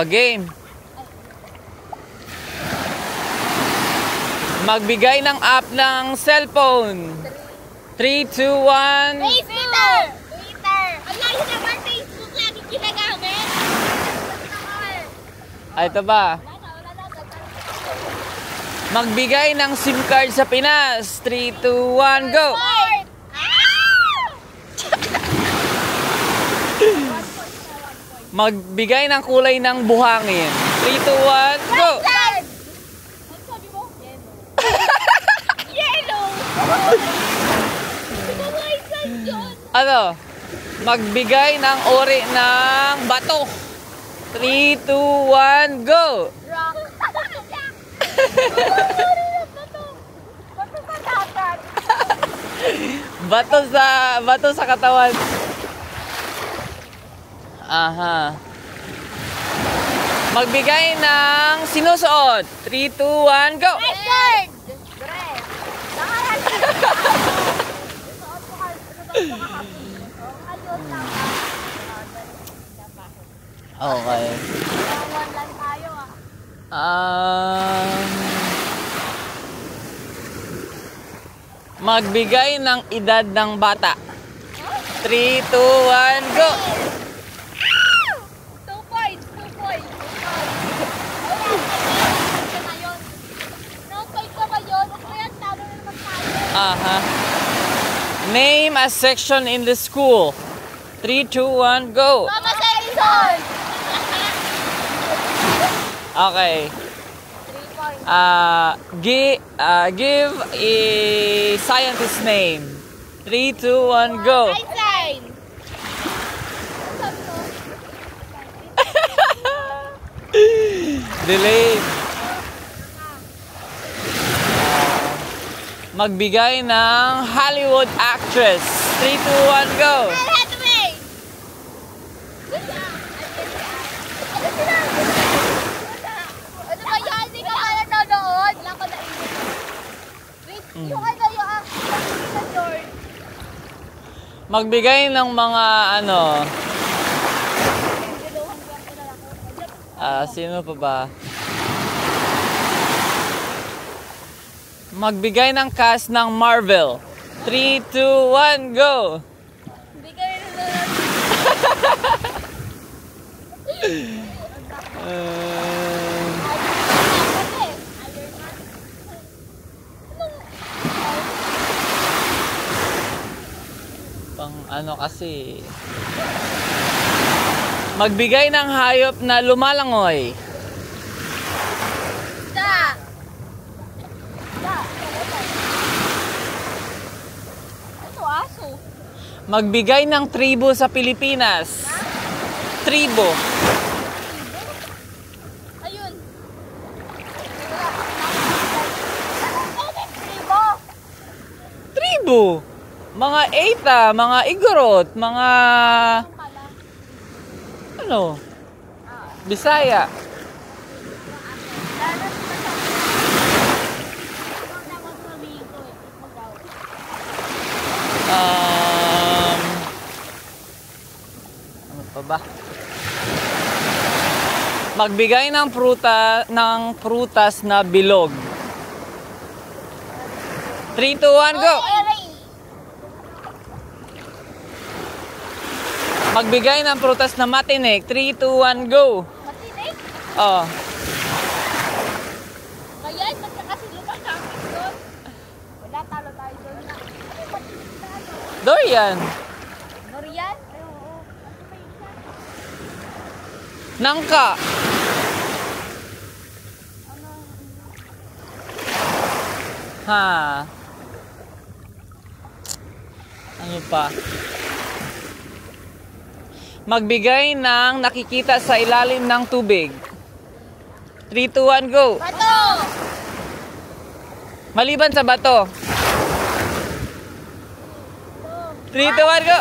Game. Magbigay ng app ng cellphone. 3, 2, 1. Twitter! Ang layo naman, Facebook lagi ginagamit. Ay, ito ba? Magbigay ng SIM card sa Pinas. 3, 2, 1, go! Magbigay ng kulay ng buhangin. 3, 2, 1, go! Yellow! Ano? Magbigay ng uri ng bato. 3, 2, 1, go! Rock! Bato sa katawan. Aha. Magbigay ng sinusuot. 3, 2, 1, go! Lifeguard! Okay. lang tayo ah. Magbigay ng edad ng bata. 3, 2, 1, go! 2 points. No point ka ba yun? O kaya talo na naman tayo. Aha. Name a section in the school. 3, 2, 1, go! Thomas Edison! Okay. 3 points. Give a scientist name. 3, 2, 1, go! Einstein! Delayed. Magbigay ng Hollywood actress. 3, 2, 1, go! Anne Hathaway! Ano ba yan? Hindi ka kaya nanonood? Wala ko na wait, yung ano yung George. Magbigay ng mga ano. Sino pa ba? Magbigay ng cast ng Marvel. 3, 2, 1, go! Hindi ka rin Pang ano kasi. Magbigay ng hayop na lumalangoy. Ito, aso. Magbigay ng tribo sa Pilipinas. Tribo. Ayun. Tribo. Tribo. Mga Eta, mga Igorot, mga ano? Bisaya. Ano pa ba? Magbigay ng prutas na bilog. 3, 2, 1, go! Magbigay ng prutas na matinik. 3, 2, 1, go! Matinik? Oh. Kaya, kasi lumakapit doon. Wala, talo tayo doon. Ano yung matinik na ano? Dorian. Dorian? Ay, oo. Ano ba yun siya? Nangka. Ha. Ano pa? Magbigay ng nakikita sa ilalim ng tubig. 3, 2, 1, go! Bato! Maliban sa bato. 3, 2, 1, go!